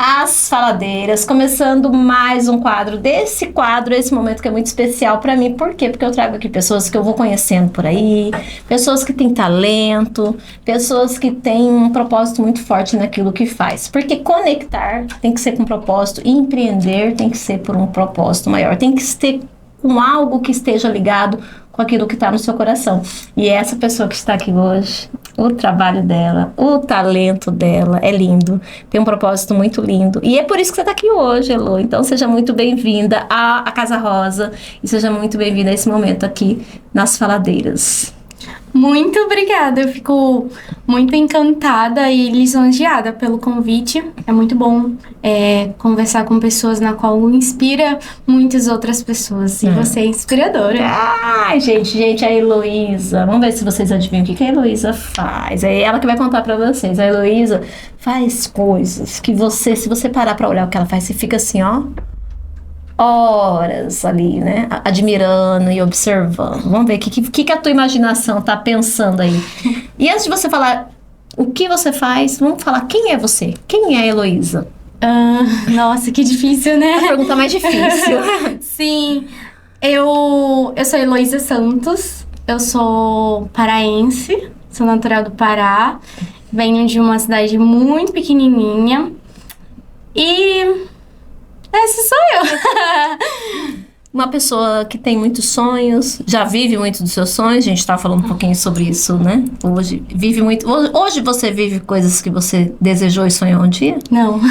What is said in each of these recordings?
As Faladeiras, começando mais um quadro. Esse momento que é muito especial para mim. Por quê? Porque eu trago aqui pessoas que eu vou conhecendo por aí, pessoas que têm talento, pessoas que têm um propósito muito forte naquilo que faz. Porque conectar tem que ser com propósito, e empreender tem que ser por um propósito maior, tem que ter com algo que esteja ligado com aquilo que está no seu coração. E essa pessoa que está aqui hoje, o trabalho dela, o talento dela é lindo, tem um propósito muito lindo. E é por isso que você está aqui hoje, Elo. Então seja muito bem-vinda à Casa Rosa e seja muito bem-vinda a esse momento aqui nas Faladeiras. Muito obrigada, eu fico muito encantada e lisonjeada pelo convite. É muito bom conversar com pessoas na qual inspira muitas outras pessoas. E você é inspiradora. Ai, gente, a Heloísa. Vamos ver se vocês adivinham o que a Heloísa faz. É ela que vai contar pra vocês. A Heloísa faz coisas que você, se você parar pra olhar o que ela faz, você fica assim, ó, horas ali, né? Admirando e observando. Vamos ver o que a tua imaginação tá pensando aí. E antes de você falar o que você faz, vamos falar quem é você? Quem é a Heloísa? Nossa, que difícil, né? A pergunta mais difícil. Sim, eu sou Heloísa Santos, eu sou paraense, sou natural do Pará, venho de uma cidade muito pequenininha e essa sou eu. Uma pessoa que tem muitos sonhos, já vive muito dos seus sonhos, a gente tá falando um pouquinho sobre isso, né? Hoje vive muito. Hoje você vive coisas que você desejou e sonhou um dia? Não.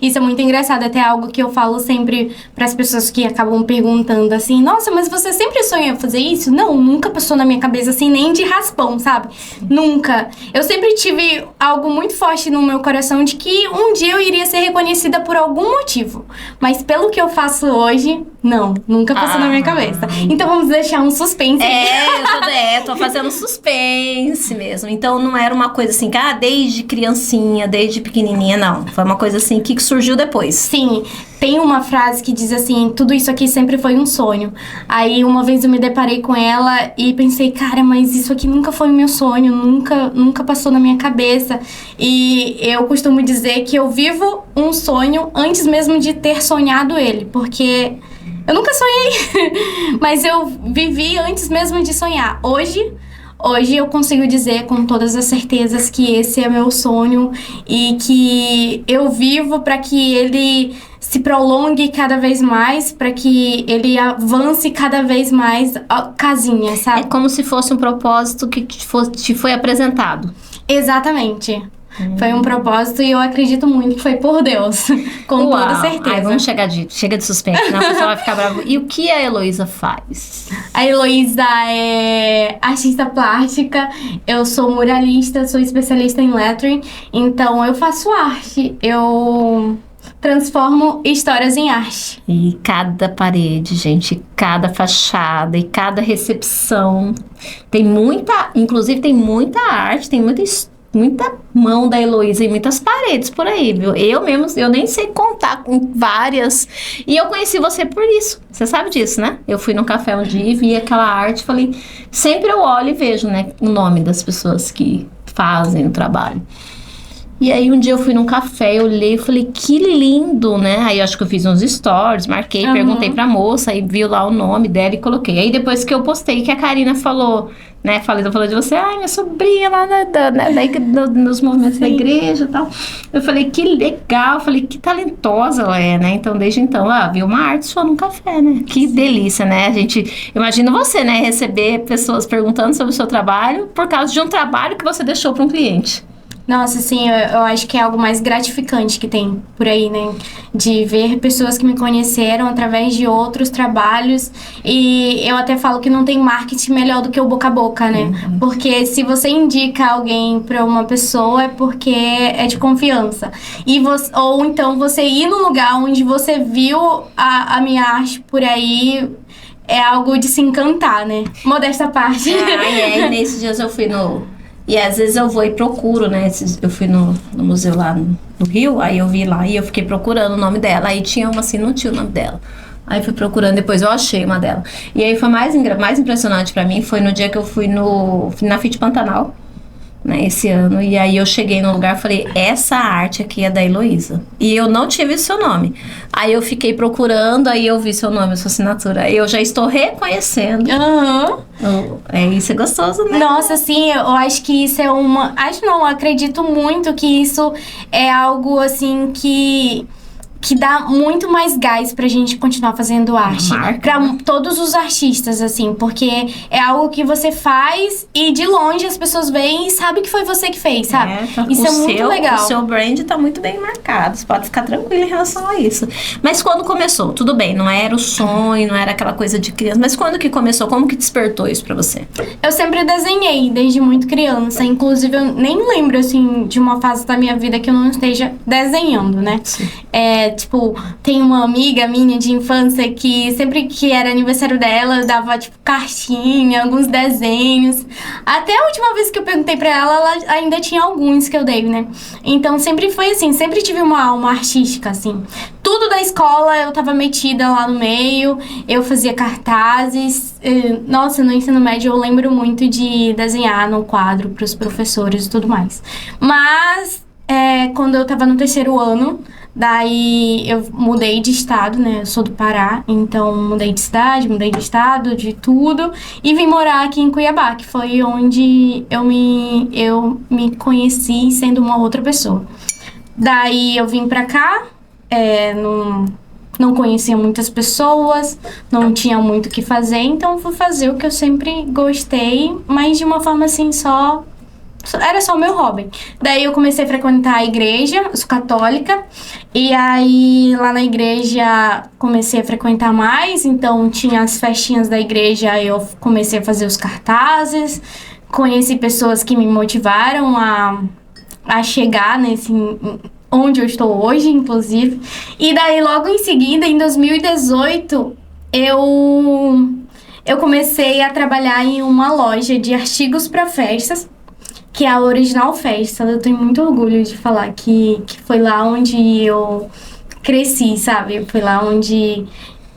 Isso é muito engraçado, até algo que eu falo sempre para as pessoas que acabam perguntando assim: nossa, mas você sempre sonhou fazer isso? Não, nunca passou na minha cabeça assim, nem de raspão, sabe? Nunca. Eu sempre tive algo muito forte no meu coração de que um dia eu iria ser reconhecida por algum motivo. Mas pelo que eu faço hoje, não, nunca passou na minha cabeça. Então vamos deixar um suspense. Tô fazendo suspense mesmo. Então não era uma coisa assim, desde criancinha, desde pequenininha, não. Foi uma coisa assim que surgiu depois. Sim, tem uma frase que diz assim: tudo isso aqui sempre foi um sonho. Aí uma vez eu me deparei com ela e pensei, cara, mas isso aqui nunca foi meu sonho, nunca passou na minha cabeça. E eu costumo dizer que eu vivo um sonho antes mesmo de ter sonhado ele, porque eu nunca sonhei, mas eu vivi antes mesmo de sonhar. Hoje eu consigo dizer com todas as certezas que esse é meu sonho e que eu vivo para que ele se prolongue cada vez mais, para que ele avance cada vez mais a casinha, sabe? É como se fosse um propósito que te foi apresentado. Exatamente. Foi um propósito e eu acredito muito que foi por Deus, com toda certeza. Ai, vamos chega de suspense, senão a pessoa vai ficar brava. E o que a Heloísa faz? A Heloísa é artista plástica, eu sou muralista, sou especialista em lettering, então eu faço arte, eu transformo histórias em arte. E cada parede, gente, cada fachada e cada recepção tem muita arte, tem muita mão da Heloísa e muitas paredes por aí, viu? Eu nem sei contar com várias. E eu conheci você por isso. Você sabe disso, né? Eu fui num café um dia e vi aquela arte, falei... Sempre eu olho e vejo, né, o nome das pessoas que fazem o trabalho. E aí um dia eu fui num café, eu olhei e falei, que lindo, né? Aí eu acho que eu fiz uns stories, marquei, perguntei pra moça, aí viu lá o nome dela e coloquei. Aí depois que eu postei, que a Karina falou, né? Falou de você, minha sobrinha lá nos movimentos da igreja e tal. Eu falei, que legal, falei, que talentosa ela é, né? Então, desde então, viu uma arte sua num café, né? Que delícia, né? A gente, imagina você, né? Receber pessoas perguntando sobre o seu trabalho por causa de um trabalho que você deixou para um cliente. Nossa, sim, eu acho que é algo mais gratificante que tem por aí, né? De ver pessoas que me conheceram através de outros trabalhos. E eu até falo que não tem marketing melhor do que o boca a boca, né? Porque se você indica alguém pra uma pessoa é porque é de confiança. Ou então você ir no lugar onde você viu a minha arte por aí... É algo de se encantar, né? Modesta parte. E nesses dias eu fui E às vezes eu vou e procuro, né? Eu fui no museu lá no Rio, aí eu vi lá e eu fiquei procurando o nome dela. Aí tinha uma assim, não tinha o nome dela. Aí fui procurando, depois eu achei uma dela. E aí foi mais impressionante pra mim, foi no dia que eu fui na FIT Pantanal. né, esse ano. E aí eu cheguei no lugar e falei, essa arte aqui é da Heloísa. E eu não tinha visto seu nome. Aí eu fiquei procurando, aí eu vi seu nome, sua assinatura. Eu já estou reconhecendo. Isso é gostoso, né? Nossa, sim, eu acho que isso é uma... Acho não, acredito muito que isso é algo, assim, que dá muito mais gás pra gente continuar fazendo arte. Pra todos os artistas, assim, porque é algo que você faz e de longe as pessoas veem e sabem que foi você que fez, sabe? Isso é muito legal. O seu brand tá muito bem marcado, você pode ficar tranquilo em relação a isso. Mas quando começou? Tudo bem, não era o sonho, não era aquela coisa de criança, mas quando que começou? Como que despertou isso pra você? Eu sempre desenhei, desde muito criança. Inclusive, eu nem lembro, assim, de uma fase da minha vida que eu não esteja desenhando, né? Sim. Tipo, tem uma amiga minha de infância que sempre que era aniversário dela, eu dava, tipo, cartinha, alguns desenhos. Até a última vez que eu perguntei pra ela, ela ainda tinha alguns que eu dei, né? Então, sempre foi assim, sempre tive uma alma artística, assim. Tudo da escola eu tava metida lá no meio, eu fazia cartazes. Nossa, no ensino médio eu lembro muito de desenhar no quadro pros professores e tudo mais. Mas, quando eu tava no 3º ano, daí eu mudei de estado, né? Eu sou do Pará, então mudei de cidade, mudei de estado, de tudo. E vim morar aqui em Cuiabá, que foi onde eu me conheci sendo uma outra pessoa. Daí eu vim pra cá, não conhecia muitas pessoas, não tinha muito o que fazer, então fui fazer o que eu sempre gostei, mas de uma forma assim era só o meu hobby. Daí eu comecei a frequentar a igreja, eu sou católica, e aí lá na igreja comecei a frequentar mais, então tinha as festinhas da igreja, eu comecei a fazer os cartazes, conheci pessoas que me motivaram a chegar onde eu estou hoje, inclusive. E daí logo em seguida, em 2018, eu comecei a trabalhar em uma loja de artigos para festas, que é a Original Festa. Eu tenho muito orgulho de falar que foi lá onde eu cresci, sabe? Foi lá onde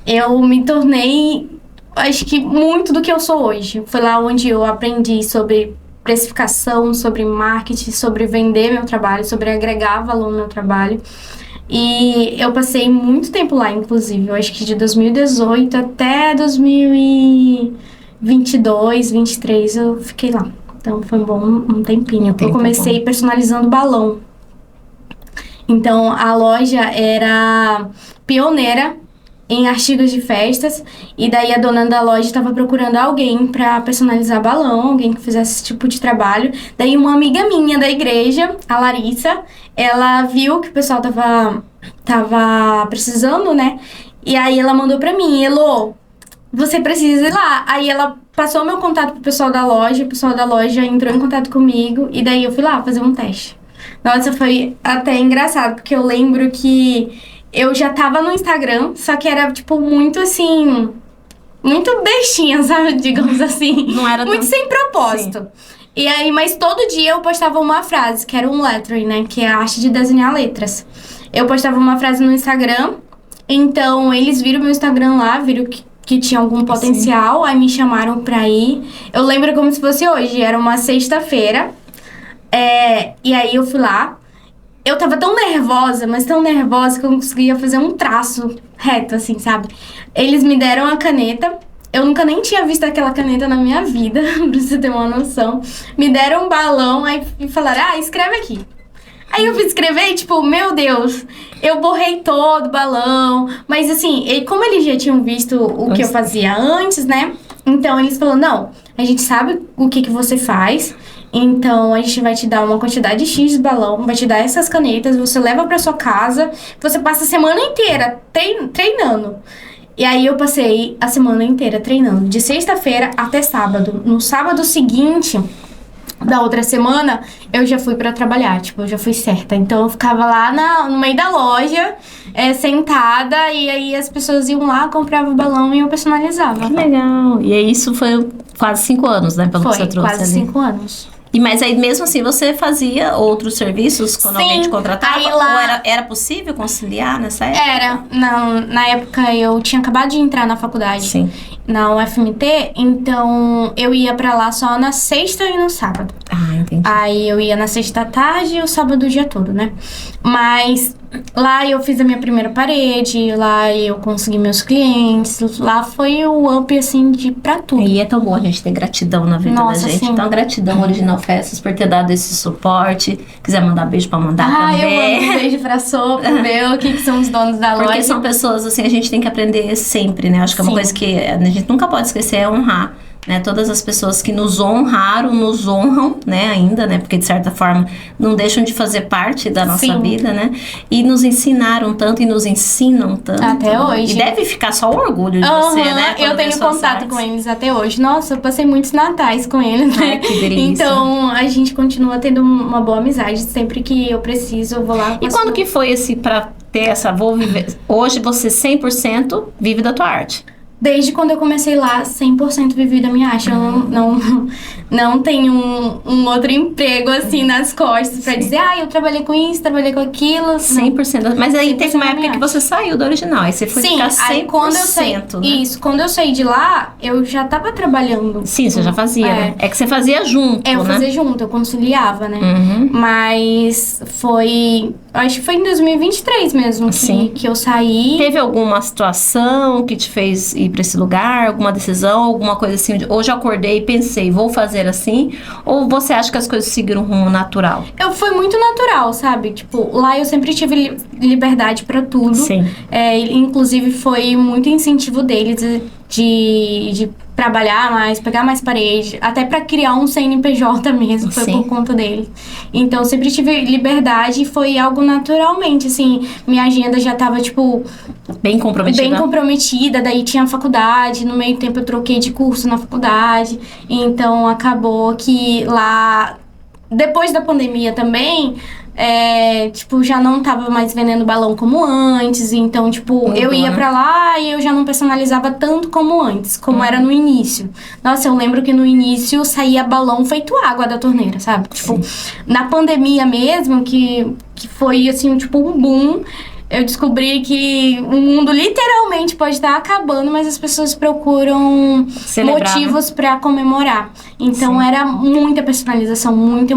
eu me tornei, acho que muito do que eu sou hoje. Foi lá onde eu aprendi sobre precificação, sobre marketing, sobre vender meu trabalho, sobre agregar valor no meu trabalho. E eu passei muito tempo lá, inclusive. Eu acho que de 2018 até 2022, 2023 eu fiquei lá. Então, foi bom um tempinho. Eu comecei personalizando balão. Então, a loja era pioneira em artigos de festas. E daí, a dona da loja estava procurando alguém para personalizar balão, alguém que fizesse esse tipo de trabalho. Daí, uma amiga minha da igreja, a Larissa, ela viu que o pessoal tava precisando, né? E aí, ela mandou para mim, Elô, você precisa ir lá. Aí, ela passou meu contato pro pessoal da loja, o pessoal da loja entrou em contato comigo, e daí eu fui lá fazer um teste. Nossa, foi até engraçado, porque eu lembro que eu já tava no Instagram, só que era, tipo, muito assim, muito bestinha, sabe? Digamos assim. Não era muito sem propósito. Sim. E aí, mas todo dia eu postava uma frase, que era um lettering, né? Que é a arte de desenhar letras. Eu postava uma frase no Instagram, então eles viram meu Instagram lá, viram que tinha algum potencial, Sim. Aí me chamaram pra ir. Eu lembro como se fosse hoje, era uma sexta-feira, e aí eu fui lá. Eu tava tão nervosa, mas tão nervosa que eu não conseguia fazer um traço reto, assim, sabe? Eles me deram a caneta, eu nunca nem tinha visto aquela caneta na minha vida, pra você ter uma noção. Me deram um balão, aí falaram, escreve aqui. Aí eu fui escrever e, tipo, meu Deus, eu borrei todo o balão. Mas, assim, como eles já tinham visto o que eu fazia antes, né? Então, eles falaram, não, a gente sabe o que você faz. Então, a gente vai te dar uma quantidade X de balão, vai te dar essas canetas, você leva pra sua casa, você passa a semana inteira treinando. E aí, eu passei a semana inteira treinando, de sexta-feira até sábado. No sábado seguinte da outra semana, eu já fui pra trabalhar, tipo, eu já fui certa. Então, eu ficava lá no meio da loja, sentada, e aí as pessoas iam lá, compravam o balão e eu personalizava. Que legal! E aí, isso foi quase 5 anos, né, pelo que você trouxe quase ali. 5 anos. Mas aí, mesmo assim, você fazia outros serviços quando alguém te contratava? Aí lá... Ou era possível conciliar nessa época? Era. Não, na época eu tinha acabado de entrar na faculdade. Sim. na UFMT, então eu ia pra lá só na sexta e no sábado. Ah, entendi. Aí eu ia na sexta à tarde e o sábado o dia todo, né? Mas lá eu fiz a minha primeira parede, lá eu consegui meus clientes, lá foi o up, assim, pra tudo. E é tão bom a gente ter gratidão na vida da gente. Sim. Então, gratidão, Original Festas, por ter dado esse suporte. Quiser mandar beijo pra mandar também. Eu mando um beijo pra Sô, pro Bel, que são os donos da loja. Porque são pessoas, assim, a gente tem que aprender sempre, né? Acho que é uma coisa que a gente nunca pode esquecer, é honrar. Né, todas as pessoas que nos honraram, nos honram, né, ainda, né, porque de certa forma não deixam de fazer parte da nossa vida, né, e nos ensinaram tanto e nos ensinam tanto. Até hoje. E deve ficar só o orgulho de você, né? Eu tenho contato com eles até hoje. Nossa, eu passei muitos natais com eles, né? Ai, que delícia. Então, a gente continua tendo uma boa amizade. Sempre que eu preciso, eu vou lá. E quando que foi pra ter essa, vou viver... Hoje você 100% vive da tua arte? Desde quando eu comecei lá, 100% vivi da minha arte. Eu não tenho um outro emprego, assim, nas costas pra dizer, eu trabalhei com isso, trabalhei com aquilo. 100%. Mas aí teve uma época que você saiu da Original, aí você foi ficar 100%, aí quando eu saí, né? Isso, quando eu saí de lá, eu já tava trabalhando. Sim, você já fazia, né? É que você fazia junto, eu fazia junto, eu conciliava, né? Mas foi... Acho que foi em 2023 mesmo que eu saí. Teve alguma situação que te fez ir pra esse lugar? Alguma decisão? Alguma coisa assim? Hoje eu acordei e pensei, vou fazer assim? Ou você acha que as coisas seguiram um rumo natural? Foi muito natural, sabe? Tipo, lá eu sempre tive liberdade pra tudo. Sim. Inclusive foi muito incentivo deles de trabalhar mais, pegar mais parede, até pra criar um CNPJ mesmo, foi por conta dele. Então, eu sempre tive liberdade e foi algo naturalmente, assim, minha agenda já tava, tipo... Bem comprometida, daí tinha faculdade, no meio tempo eu troquei de curso na faculdade, então acabou que lá, depois da pandemia também... já não tava mais vendendo balão como antes, então, eu ia pra lá e eu já não personalizava tanto como antes, como era no início. Nossa, eu lembro que no início saía balão feito água da torneira, sabe? Na pandemia mesmo, que foi, assim, um boom, eu descobri que o mundo literalmente pode estar acabando, mas as pessoas procuram motivos pra comemorar. Então, era muita personalização, muita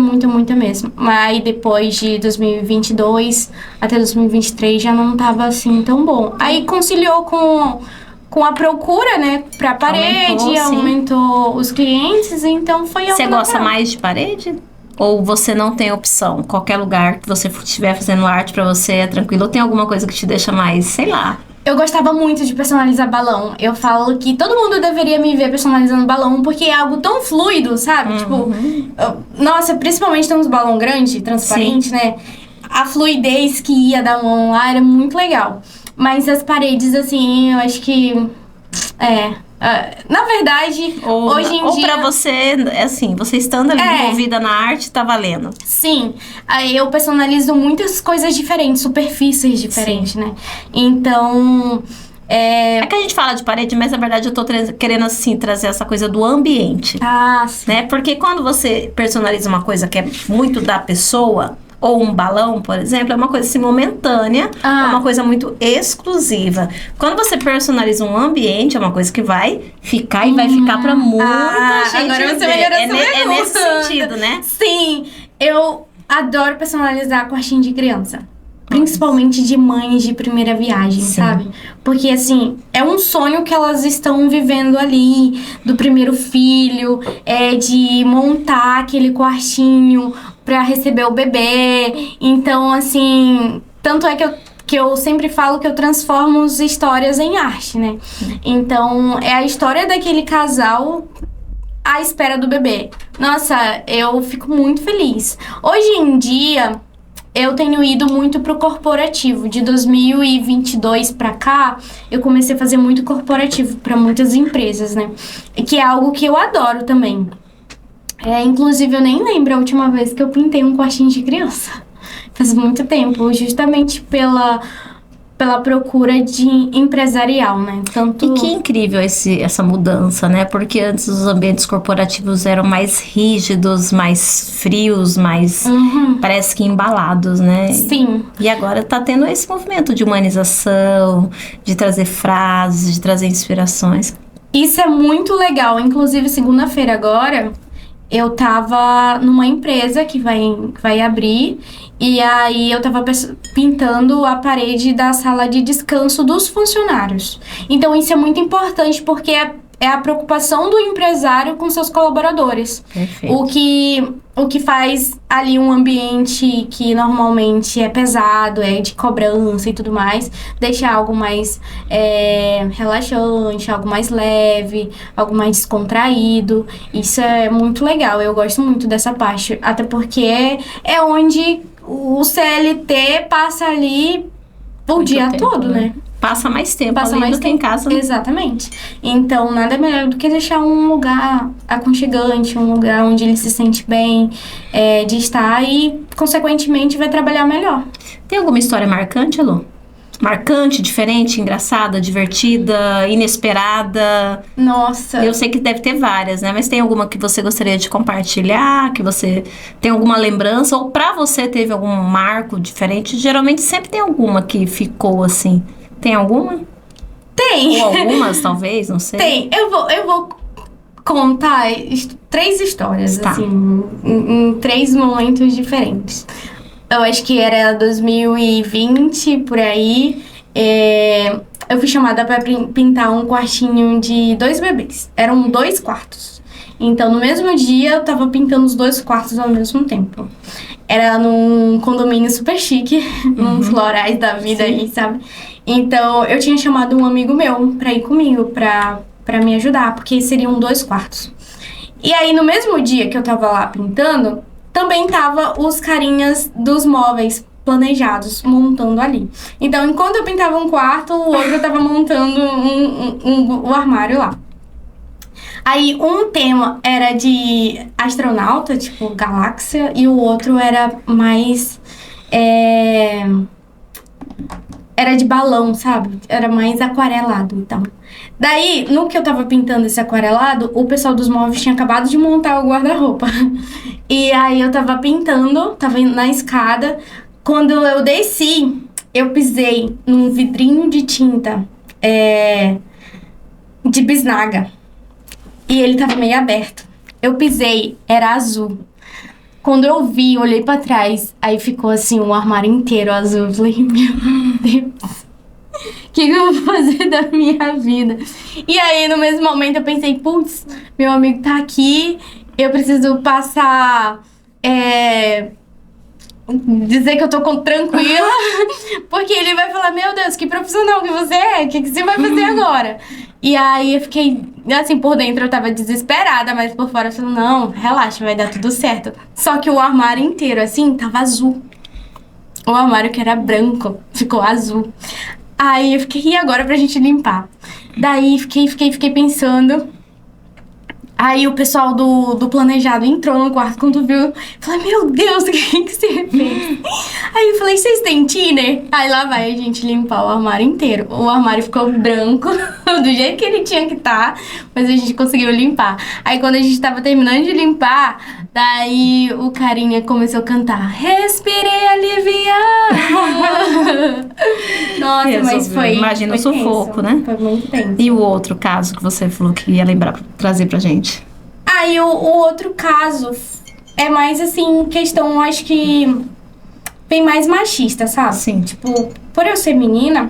mesmo. Mas depois de 2022 até 2023 já não tava assim tão bom. Aí conciliou com a procura, né, pra parede, aumentou os clientes, então foi algo natural. Você gosta mais de parede? Ou você não tem opção? Qualquer lugar que você estiver fazendo arte pra você é tranquilo? Ou tem alguma coisa que te deixa mais, sei lá? Eu gostava muito de personalizar balão. Eu falo que todo mundo deveria me ver personalizando balão, porque é algo tão fluido, sabe? Nossa, principalmente tem uns balão grande, transparente, né? A fluidez que ia da mão lá era muito legal. Mas as paredes, assim, eu acho que... na verdade, hoje em dia... Ou pra você, assim, você estando ali envolvida na arte, tá valendo. Sim. Aí eu personalizo muitas coisas diferentes, superfícies diferentes, né? Então... É que a gente fala de parede, mas na verdade eu tô querendo, assim, trazer essa coisa do ambiente. Sim. Né? Porque quando você personaliza uma coisa que é muito da pessoa... Ou um balão, por exemplo, é uma coisa assim momentânea, é uma coisa muito exclusiva. Quando você personaliza um ambiente, é uma coisa que vai ficar e vai ficar pra muita gente. Agora você melhorou essa pergunta. É nesse sentido, né? Sim, eu adoro personalizar quartinho de criança. Principalmente de mães de primeira viagem, sabe? Porque, assim, é um sonho que elas estão vivendo ali, do primeiro filho, de montar aquele quartinho pra receber o bebê. Então, assim, tanto é que eu sempre falo que eu transformo as histórias em arte, né? Então, é a história daquele casal à espera do bebê. Nossa, eu fico muito feliz. Hoje em dia... Eu tenho ido muito pro corporativo. De 2022 pra cá, eu comecei a fazer muito corporativo pra muitas empresas, né? Que é algo que eu adoro também. Inclusive, eu nem lembro a última vez que eu pintei um quartinho de criança. Faz muito tempo, justamente pela procura de empresarial, né? E que incrível essa mudança, né? Porque antes os ambientes corporativos eram mais rígidos, mais frios, mais, parece que embalados, né? Sim. E agora tá tendo esse movimento de humanização, de trazer frases, de trazer inspirações. Isso é muito legal. Inclusive, segunda-feira agora, eu tava numa empresa que vai abrir. E aí, eu tava pintando a parede da sala de descanso dos funcionários. Então, isso é muito importante, porque é a preocupação do empresário com seus colaboradores. Perfeito. O que faz ali um ambiente que normalmente é pesado, é de cobrança e tudo mais, deixar algo mais relaxante, algo mais leve, algo mais descontraído. Isso é muito legal, eu gosto muito dessa parte. Até porque é onde o CLT passa ali o Muito dia tempo, todo, né? Passa mais tempo Passa ali mais do que em casa. Né? Exatamente. Então, nada melhor do que deixar um lugar aconchegante, um lugar onde ele se sente bem de estar e, consequentemente, vai trabalhar melhor. Tem alguma história marcante, Elô? Marcante, diferente, engraçada, divertida, inesperada? Nossa. Eu sei que deve ter várias, né? Mas tem alguma que você gostaria de compartilhar? Que você tem alguma lembrança? Ou pra você teve algum marco diferente? Geralmente sempre tem alguma que ficou assim. Tem alguma? Tem. Ou algumas, talvez, não sei. Tem. Eu vou contar 3 histórias, Tá. assim, em 3 momentos diferentes. Eu acho que era 2020, por aí. Eu fui chamada pra pintar um quartinho de 2 bebês. Eram 2 quartos. Então, no mesmo dia, eu tava pintando os 2 quartos ao mesmo tempo. Era num condomínio super chique, nos florais da vida aí, sabe? Então, eu tinha chamado um amigo meu pra ir comigo, pra me ajudar, porque seriam 2 quartos. E aí, no mesmo dia que eu tava lá pintando, também tava os carinhas dos móveis planejados, montando ali. Então, enquanto eu pintava um quarto, o outro tava montando o armário lá. Aí, um tema era de astronauta, tipo galáxia, e o outro era mais... Era de balão, sabe? Era mais aquarelado, então. Daí, no que eu tava pintando esse aquarelado, o pessoal dos móveis tinha acabado de montar o guarda-roupa. E aí, eu tava pintando, tava indo na escada. Quando eu desci, eu pisei num vidrinho de tinta de bisnaga. E ele tava meio aberto. Eu pisei, era azul. Quando eu vi, olhei pra trás, aí ficou assim, um armário inteiro azul. Eu falei, meu Deus, o que eu vou fazer da minha vida? E aí, no mesmo momento, eu pensei, putz, meu amigo tá aqui, eu preciso passar... dizer que eu tô tranquila, porque ele vai falar, meu Deus, que profissional que você é, o que você vai fazer agora? E aí eu fiquei, assim, por dentro eu tava desesperada, mas por fora eu falei, não, relaxa, vai dar tudo certo. Só que o armário inteiro, assim, tava azul. O armário que era branco, ficou azul. Aí eu fiquei, e agora pra gente limpar? Daí fiquei pensando... Aí o pessoal do planejado entrou no quarto quando viu. Falei, meu Deus, o que você fez? Aí eu falei, vocês têm thinner? Aí lá vai a gente limpar o armário inteiro. O armário ficou branco, do jeito que ele tinha que estar, mas a gente conseguiu limpar. Aí quando a gente tava terminando de limpar, daí o carinha começou a cantar, respirei aliviado. Nossa, mas foi... Imagina o foi sufoco, tenso. né? Foi muito tenso. E o outro caso que você falou que ia lembrar, trazer pra gente? Aí o outro caso é mais assim, questão, acho que bem mais machista, sabe? Sim. Tipo, por eu ser menina,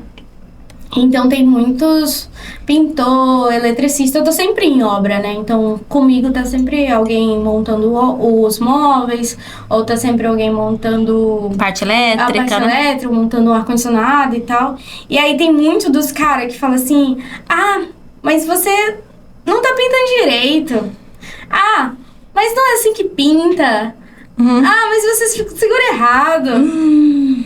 então tem muitos pintor, eletricista, eu tô sempre em obra, né? Então comigo tá sempre alguém montando os móveis, ou tá sempre alguém montando Parte a elétrica, parte né? elétrica, montando o ar-condicionado e tal. E aí tem muito dos caras que falam assim, ah, mas você não tá pintando direito. Ah, mas não é assim que pinta. Ah, mas você segura errado.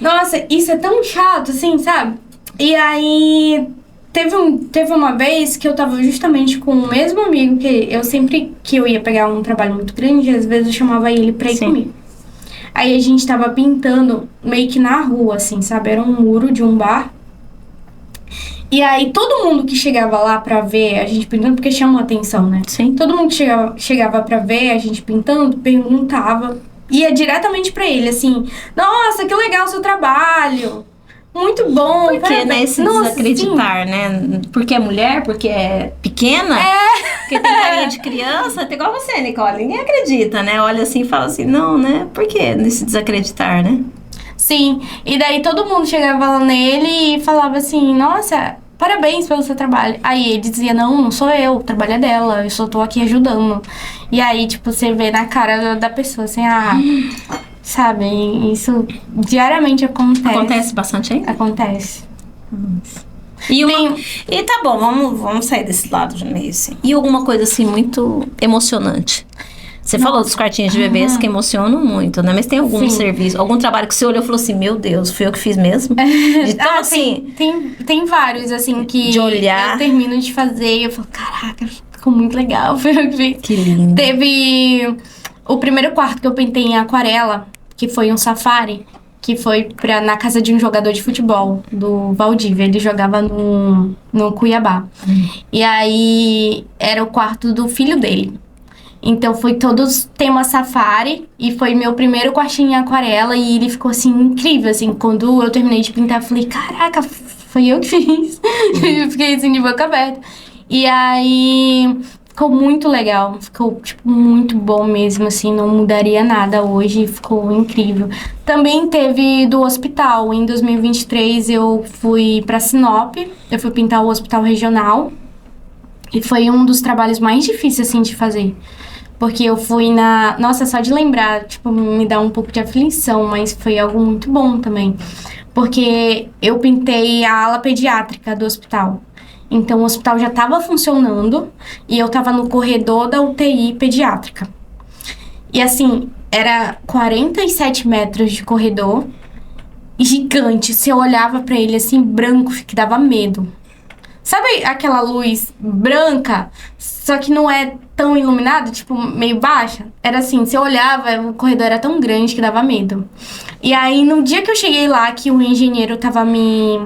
Nossa, isso é tão chato, assim, sabe? E aí, teve uma vez que eu tava justamente com o mesmo amigo, que eu sempre que eu ia pegar um trabalho muito grande, às vezes eu chamava ele pra ir comigo. Aí a gente tava pintando meio que na rua, assim, sabe? Era um muro de um bar. E aí, todo mundo que chegava lá pra ver a gente pintando, porque chamou a atenção, né? Sim. Todo mundo que chegava pra ver a gente pintando, perguntava. Ia diretamente pra ele, assim, nossa, que legal o seu trabalho. Muito bom. Por que, né? Esse Nossa, desacreditar, né? Porque é mulher, porque é pequena, porque tem carinha de criança, tem igual você, Nicole. Ninguém acredita, né? Olha assim e fala assim, não, né? Por que nesse desacreditar, né? Sim, e daí todo mundo chegava lá nele e falava assim, nossa, parabéns pelo seu trabalho. Aí ele dizia, não sou eu, o trabalho é dela, eu só tô aqui ajudando. E aí, tipo, você vê na cara da pessoa assim, sabe, isso diariamente acontece. Acontece bastante aí? Acontece. E tá bom, vamos sair desse lado de meio assim. E alguma coisa assim muito emocionante? Você falou dos quartinhos de bebês que emocionam muito, né? Mas tem algum serviço, algum trabalho que você olhou e falou assim, meu Deus, fui eu que fiz mesmo? Então, assim... Tem vários, assim, que de olhar. Eu termino de fazer e eu falo, caraca, ficou muito legal, foi eu que fiz. Que lindo. Teve o primeiro quarto que eu pintei em aquarela, que foi um safari, que foi na casa de um jogador de futebol, do Valdívia. Ele jogava no Cuiabá. E aí, era o quarto do filho dele. Então, foi todos tema safari. E foi meu primeiro quartinho em aquarela. E ele ficou, assim, incrível, assim. Quando eu terminei de pintar, eu falei, caraca, foi eu que fiz. Eu fiquei, assim, de boca aberta. E aí... ficou muito legal, ficou, tipo, muito bom mesmo, assim, não mudaria nada hoje, ficou incrível. Também teve do hospital, em 2023 eu fui pra Sinop, eu fui pintar o hospital regional, e foi um dos trabalhos mais difíceis, assim, de fazer. Porque eu fui nossa, só de lembrar, tipo, me dá um pouco de aflição, mas foi algo muito bom também. Porque eu pintei a ala pediátrica do hospital. Então, o hospital já estava funcionando e eu estava no corredor da UTI pediátrica. E assim, era 47 metros de corredor, gigante. Você olhava para ele assim, branco, que dava medo. Sabe aquela luz branca, só que não é tão iluminada, tipo, meio baixa? Era assim, você olhava, o corredor era tão grande que dava medo. E aí, no dia que eu cheguei lá, que o engenheiro tava me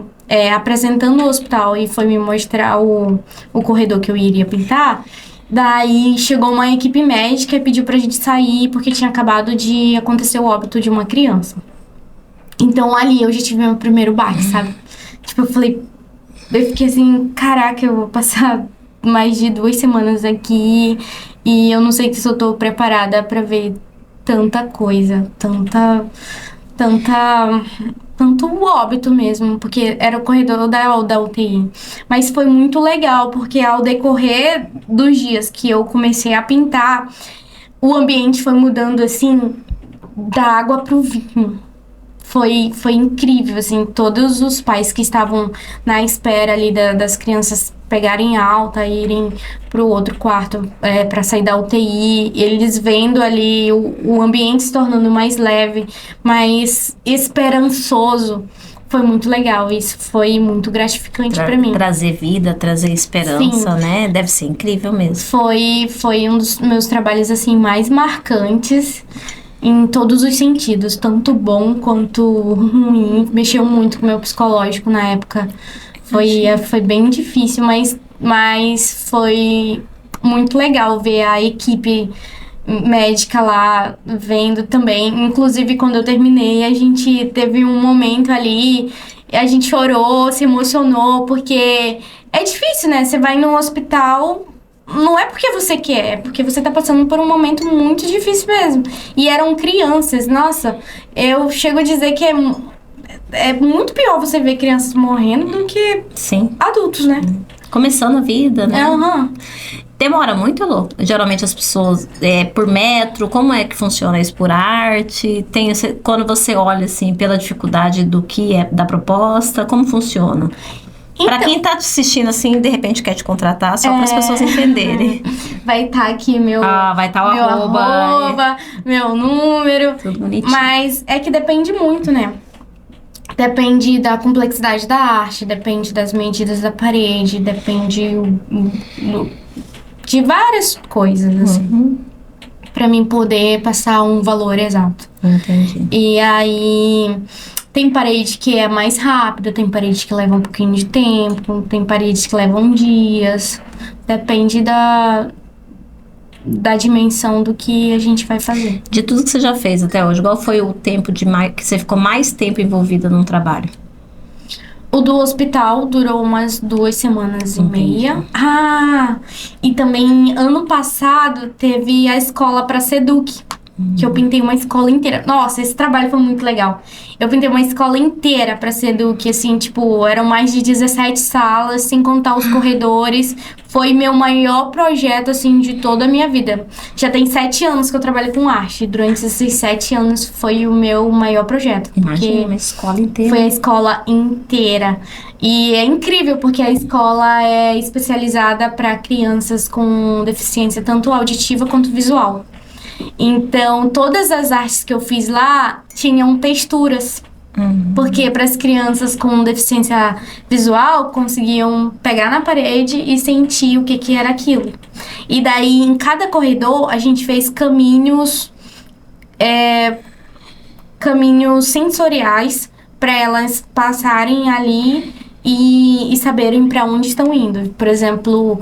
apresentando o hospital e foi me mostrar o corredor que eu iria pintar, daí chegou uma equipe médica e pediu pra gente sair porque tinha acabado de acontecer o óbito de uma criança. Então, ali eu já tive meu primeiro baque, sabe? Tipo, eu fiquei assim, caraca, eu vou passar mais de 2 semanas aqui e eu não sei se eu tô preparada pra ver tanta coisa, tanto óbito mesmo, porque era o corredor da UTI. Mas foi muito legal, porque ao decorrer dos dias que eu comecei a pintar, o ambiente foi mudando, assim, da água pro vinho. Foi incrível, assim, todos os pais que estavam na espera ali das crianças pegarem alta, irem pro outro quarto para sair da UTI, eles vendo ali o ambiente se tornando mais leve, mais esperançoso. Foi muito legal, isso foi muito gratificante para mim. Trazer vida, trazer esperança, sim, né? Deve ser incrível mesmo. Foi um dos meus trabalhos, assim, mais marcantes. Em todos os sentidos, tanto bom quanto ruim. Mexeu muito com o meu psicológico na época. Foi bem difícil, mas foi muito legal ver a equipe médica lá vendo também. Inclusive, quando eu terminei, a gente teve um momento ali, a gente chorou, se emocionou, porque é difícil, né? Você vai num hospital... não é porque você quer, é porque você tá passando por um momento muito difícil mesmo. E eram crianças. Nossa, eu chego a dizer que é muito pior você ver crianças morrendo do que sim, adultos, né? Começando a vida, né? Uhum. Demora muito, Lô? Geralmente as pessoas, por metro, como é que funciona isso? Por arte? Quando você olha, assim, pela dificuldade do que é da proposta, como funciona? Então, pra quem tá te assistindo, assim, de repente quer te contratar, só para as pessoas entenderem. Vai estar aqui vai estar o meu arroba, meu número. Tudo bonitinho. Mas é que depende muito, né? Depende da complexidade da arte, depende das medidas da parede, depende de várias coisas, assim. Pra mim poder passar um valor exato. Entendi. E aí... tem parede que é mais rápida, tem parede que leva um pouquinho de tempo, tem paredes que levam dias. Depende da dimensão do que a gente vai fazer. De tudo que você já fez até hoje, qual foi o tempo que você ficou mais tempo envolvida num trabalho? O do hospital durou umas 2 semanas e meia. Ah, e também ano passado teve a escola para Seduc, que eu pintei uma escola inteira. Nossa, esse trabalho foi muito legal. Eu pintei uma escola inteira pra Seduc, assim, tipo, eram mais de 17 salas, sem contar os corredores. Foi meu maior projeto, assim, de toda a minha vida. Já tem 7 anos que eu trabalho com arte. Durante esses 7 anos foi o meu maior projeto. Imagina, uma escola inteira. Foi a escola inteira. E é incrível, porque a escola é especializada para crianças com deficiência tanto auditiva quanto visual. Então, todas as artes que eu fiz lá tinham texturas. Porque para as crianças com deficiência visual conseguiam pegar na parede e sentir o que era aquilo. E daí, em cada corredor, a gente fez caminhos sensoriais para elas passarem ali e saberem para onde estão indo. Por exemplo,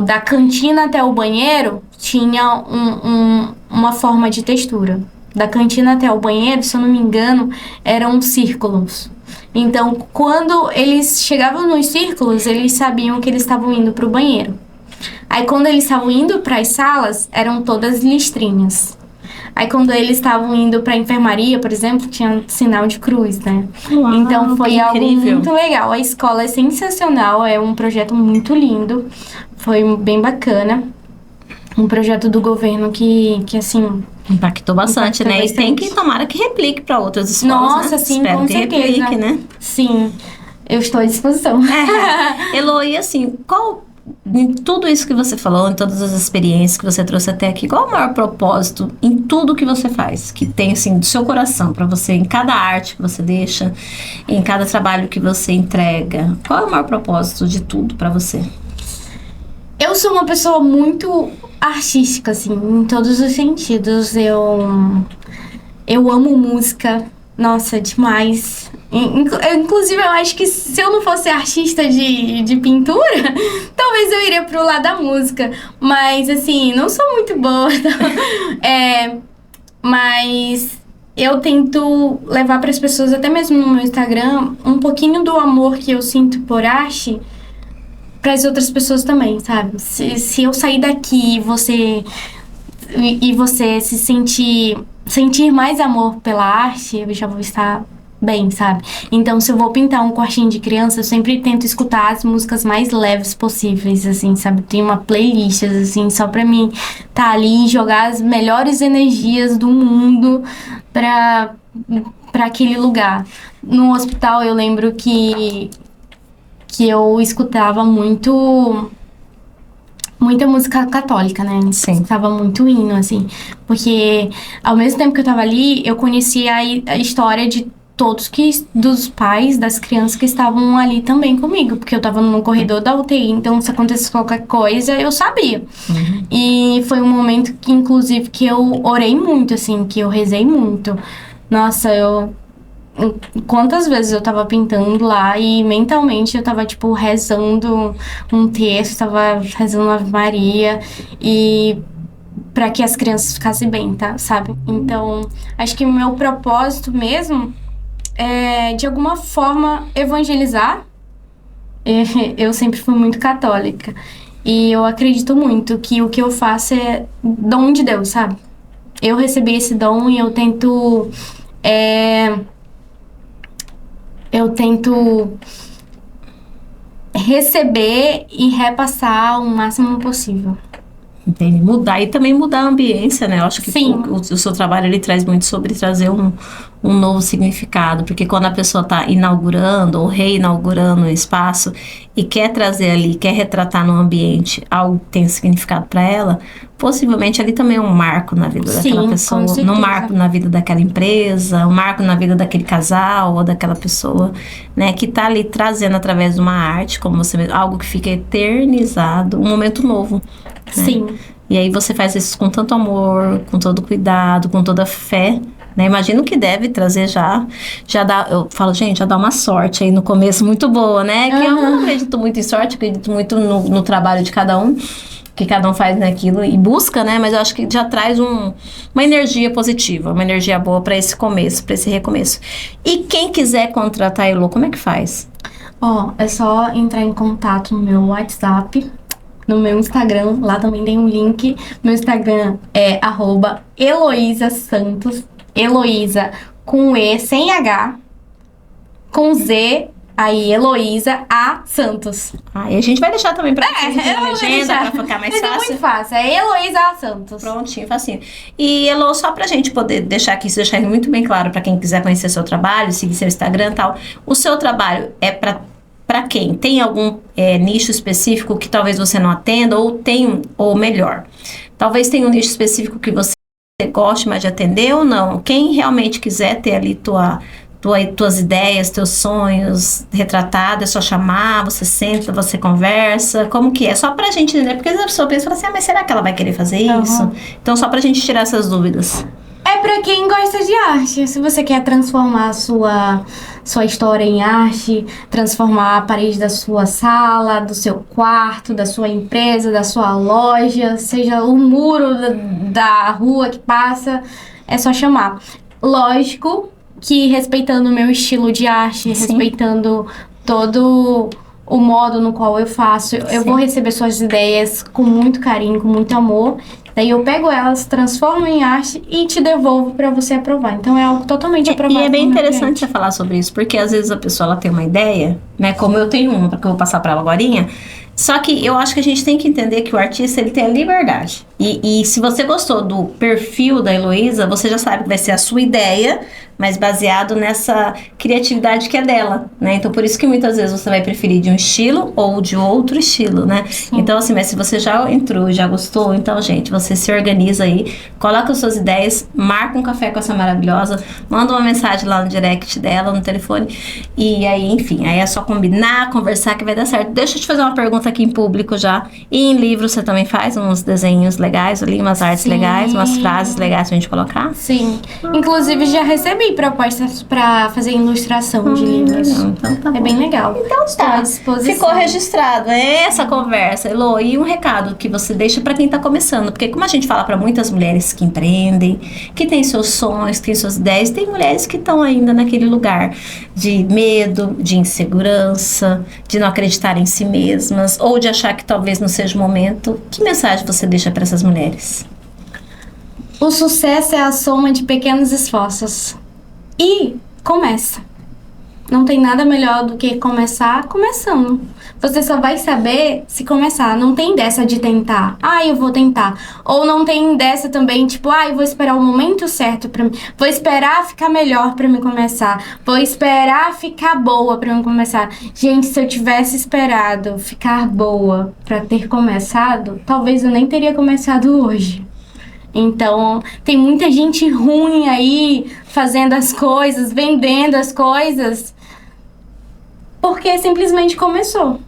da cantina até o banheiro tinha uma forma de textura. Da cantina até o banheiro, se eu não me engano, eram círculos. Então, quando eles chegavam nos círculos, eles sabiam que eles estavam indo para o banheiro. Aí, quando eles estavam indo para as salas, eram todas listrinhas. Aí, quando eles estavam indo para a enfermaria, por exemplo, tinha sinal de cruz, né? Uau, então, foi algo incrível. muito legal. A escola é sensacional, é um projeto muito lindo. Foi bem bacana. Um projeto do governo que assim... Impactou bastante, né? E tem que, tomara que replique para outras escolas, Nossa, né? sim, Espero com que certeza. replique, né? Sim, eu estou à disposição. Elo, e assim, em tudo isso que você falou, em todas as experiências que você trouxe até aqui, qual é o maior propósito em tudo que você faz? Que tem, assim, do seu coração para você, em cada arte que você deixa, em cada trabalho que você entrega? Qual é o maior propósito de tudo para você? Eu sou uma pessoa muito artística, assim, em todos os sentidos. Eu amo música, nossa, demais. Inclusive, eu acho que se eu não fosse artista de pintura, talvez eu iria pro lado da música. Mas, assim, não sou muito boa, não. Mas eu tento levar para as pessoas, até mesmo no meu Instagram, um pouquinho do amor que eu sinto por arte para as outras pessoas também, sabe? Se eu sair daqui e você se sentir mais amor pela arte, eu já vou estar bem, sabe? Então, se eu vou pintar um quartinho de criança, eu sempre tento escutar as músicas mais leves possíveis, assim, sabe? Tem uma playlist, assim, só pra mim tá ali e jogar as melhores energias do mundo pra aquele lugar. No hospital, eu lembro que eu escutava muita música católica, né? Sim. Escutava muito hino, assim. Porque, ao mesmo tempo que eu tava ali, eu conhecia a história de todos dos pais das crianças que estavam ali também comigo. Porque eu tava no corredor da UTI, então se acontecesse qualquer coisa, eu sabia. Uhum. E foi um momento que, inclusive, que eu orei muito, assim, que eu rezei muito. Nossa, quantas vezes eu tava pintando lá e mentalmente eu tava, tipo, rezando um texto, tava rezando Ave Maria e pra que as crianças ficassem bem, tá? Sabe? Então, acho que o meu propósito mesmo é, de alguma forma, evangelizar. Eu sempre fui muito católica e eu acredito muito que o que eu faço é dom de Deus, sabe? Eu recebi esse dom e eu tento receber e repassar o máximo possível. Entendi. Mudar e também mudar a ambiência, né? Eu acho que o seu trabalho ele traz muito sobre trazer um novo significado, porque quando a pessoa está inaugurando ou reinaugurando um espaço e quer trazer ali, quer retratar no ambiente algo que tem significado para ela, possivelmente ali também é um marco na vida daquela pessoa, um marco na vida daquela empresa, um marco na vida daquele casal ou daquela pessoa, né, que está ali trazendo através de uma arte, como você mesmo, algo que fica eternizado, um momento novo. Né? Sim. E aí você faz isso com tanto amor, com todo cuidado, com toda fé, né? Imagino que deve trazer já dá, eu falo, gente, já dá uma sorte aí no começo muito boa, né? Que eu não acredito muito em sorte, acredito muito no trabalho de cada um, que cada um faz naquilo e busca, né? Mas eu acho que já traz uma energia positiva, uma energia boa para esse começo, para esse recomeço. E quem quiser contratar a Elo, como é que faz? Ó, é só entrar em contato no meu WhatsApp, no meu Instagram, lá também tem um link. Meu Instagram é @Heloísa Santos, Heloísa com E, sem H, com Z, aí Heloísa A Santos. E a gente vai deixar também pra vocês eu na vou legenda, deixar. pra ficar mais Mas é fácil. muito fácil, é Heloísa A Santos. Prontinho, facinho. E, Elô, só pra gente poder deixar aqui, deixar muito bem claro pra quem quiser conhecer seu trabalho, seguir seu Instagram e tal, o seu trabalho é pra quem? Tem algum nicho específico que talvez você não atenda, ou melhor, talvez tenha um nicho específico que você goste mais de atender ou não? Quem realmente quiser ter ali tuas ideias, teus sonhos retratados, é só chamar, você senta, você conversa, como que é? Só pra gente entender, porque a pessoa pensa assim, mas será que ela vai querer fazer isso? Então, só pra gente tirar essas dúvidas. É pra quem gosta de arte. Se você quer transformar a sua história em arte, transformar a parede da sua sala, do seu quarto, da sua empresa, da sua loja, seja o muro da rua que passa, é só chamar. Lógico que respeitando o meu estilo de arte, Sim. respeitando todo o modo no qual eu faço, eu vou receber suas ideias com muito carinho, com muito amor. Daí eu pego elas, transformo em arte e te devolvo pra você aprovar. Então é algo totalmente aprovado. E é bem pelo meu interessante cliente. você falar sobre isso, porque às vezes a pessoa ela tem uma ideia, né? Como eu tenho uma, porque eu vou passar pra ela agorinha. Só que eu acho que a gente tem que entender que o artista ele tem a liberdade. E se você gostou do perfil da Heloísa, você já sabe que vai ser a sua ideia, mas baseado nessa criatividade que é dela, né? Então, por isso que muitas vezes você vai preferir de um estilo ou de outro estilo, né? Sim. Então, assim, mas se você já entrou, já gostou, então, gente, você se organiza aí, coloca as suas ideias, marca um café com essa maravilhosa, manda uma mensagem lá no direct dela, no telefone, e aí, enfim, aí é só combinar, conversar que vai dar certo. Deixa eu te fazer uma pergunta aqui em público já. E em livro você também faz uns desenhos legais ali, umas artes legais, umas frases legais pra gente colocar? Sim. Inclusive, já recebi propostas pra fazer ilustração de livros. Então tá bom. É bem legal. Então Estou à tá, disposição. ficou registrado essa conversa, Elô, e um recado que você deixa pra quem tá começando, porque como a gente fala pra muitas mulheres que empreendem, que têm seus sonhos, que têm suas ideias, tem mulheres que estão ainda naquele lugar de medo, de insegurança, de não acreditar em si mesmas, ou de achar que talvez não seja o momento. Que mensagem você deixa pra essas mulheres? O sucesso é a soma de pequenos esforços. E começa. Não tem nada melhor do que começar começando. Você só vai saber se começar. Não tem dessa de tentar. Eu vou tentar. Ou não tem dessa também, tipo, eu vou esperar o momento certo pra mim. Vou esperar ficar melhor pra me começar. Vou esperar ficar boa pra me começar. Gente, se eu tivesse esperado ficar boa pra ter começado, talvez eu nem teria começado hoje. Então, tem muita gente ruim aí fazendo as coisas, vendendo as coisas, porque simplesmente começou.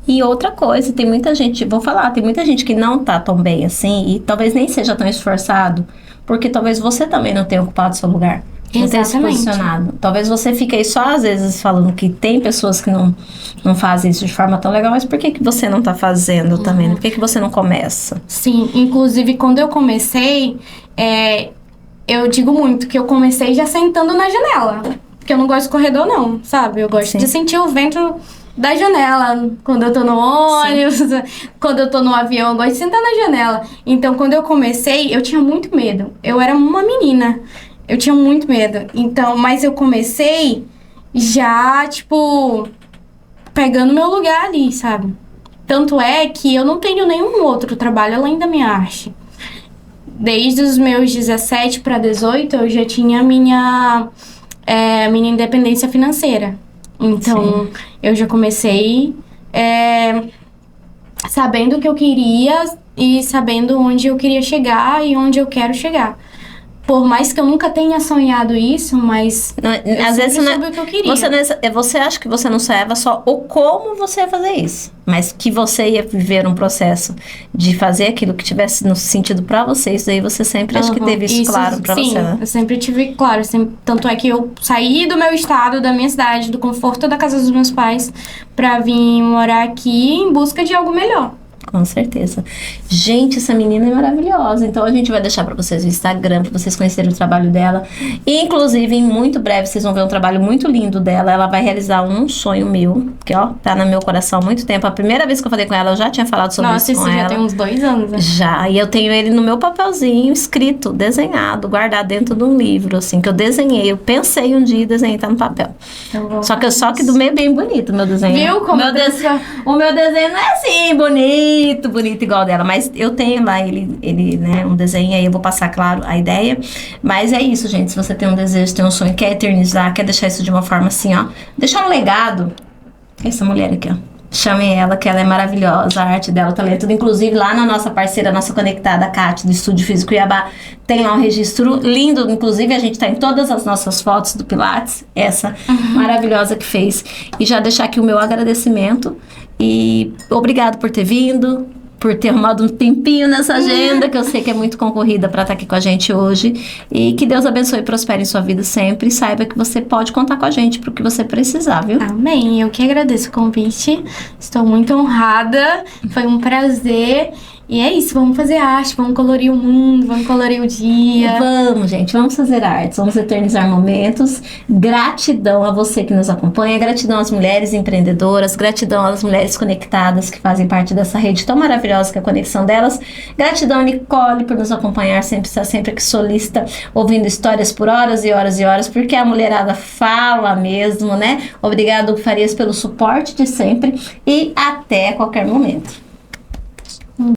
E outra coisa, tem muita gente, vou falar, tem muita gente que não tá tão bem assim e talvez nem seja tão esforçado, porque talvez você também não tenha ocupado seu lugar. Não tenha se Exatamente. posicionado. Talvez você fique aí só às vezes falando que tem pessoas que não fazem isso de forma tão legal, mas por que que você não tá fazendo também? Por que que você não começa? Sim, inclusive quando eu comecei, eu digo muito que eu comecei já sentando na janela. Porque eu não gosto de corredor não, sabe? Eu gosto de sentir o vento da janela. Quando eu tô no ônibus, quando eu tô no avião, eu gosto de sentar na janela. Então quando eu comecei, eu tinha muito medo. Eu era uma menina. Eu tinha muito medo. Então, mas eu comecei já, tipo, pegando meu lugar ali, sabe? Tanto é que eu não tenho nenhum outro trabalho além da minha arte. Desde os meus 17 para 18, eu já tinha minha independência financeira. Então, eu já comecei sabendo o que eu queria e sabendo onde eu queria chegar e onde eu quero chegar. Por mais que eu nunca tenha sonhado isso, mas Às vezes sempre soube o que eu queria. Você acha que você não sonhava só o como você ia fazer isso, mas que você ia viver um processo de fazer aquilo que tivesse no sentido pra você. Isso aí você sempre acho que teve isso claro pra você, né? Eu sempre tive claro. Tanto é que eu saí do meu estado, da minha cidade, do conforto da casa dos meus pais, pra vir morar aqui em busca de algo melhor. Com certeza. Gente, essa menina é maravilhosa. Então a gente vai deixar pra vocês o Instagram, pra vocês conhecerem o trabalho dela. E, inclusive, em muito breve, vocês vão ver um trabalho muito lindo dela. Ela vai realizar um sonho meu, que ó, tá no meu coração há muito tempo. A primeira vez que eu falei com ela, eu já tinha falado sobre Nossa, isso com isso ela. já tem uns 2 anos, né? Já, e eu tenho ele no meu papelzinho, escrito, desenhado, guardado dentro de um livro, assim, que eu desenhei. Eu pensei um dia e desenhei, tá no papel. Só que do meio é bem bonito o meu desenho. Viu como o meu desenho não é assim, bonito igual dela, mas eu tenho lá ele, né, um desenho, aí eu vou passar, claro, a ideia. Mas é isso, gente, se você tem um desejo, tem um sonho, quer eternizar, quer deixar isso de uma forma assim, ó, deixar um legado, essa mulher aqui, ó. Chame ela, que ela é maravilhosa, a arte dela, o talento. Inclusive, lá na nossa parceira, nossa conectada, a Kátia, do Estúdio Físico Cuiabá, tem lá um registro lindo. Inclusive, a gente tá em todas as nossas fotos do Pilates, essa maravilhosa que fez. E já deixar aqui o meu agradecimento. E obrigado por ter vindo, por ter arrumado um tempinho nessa agenda, que eu sei que é muito concorrida para estar aqui com a gente hoje. E que Deus abençoe e prospere em sua vida sempre. E saiba que você pode contar com a gente pro que você precisar, viu? Amém. Eu que agradeço o convite. Estou muito honrada. Foi um prazer. E é isso, vamos fazer arte, vamos colorir o mundo, vamos colorir o dia. Vamos, gente, vamos fazer artes, vamos eternizar momentos. Gratidão a você que nos acompanha, gratidão às mulheres empreendedoras, gratidão às mulheres conectadas que fazem parte dessa rede tão maravilhosa que é a conexão delas. Gratidão, Nicole, por nos acompanhar, estar sempre aqui solista, ouvindo histórias por horas e horas e horas, porque a mulherada fala mesmo, né? Obrigado, Farias, pelo suporte de sempre e até qualquer momento.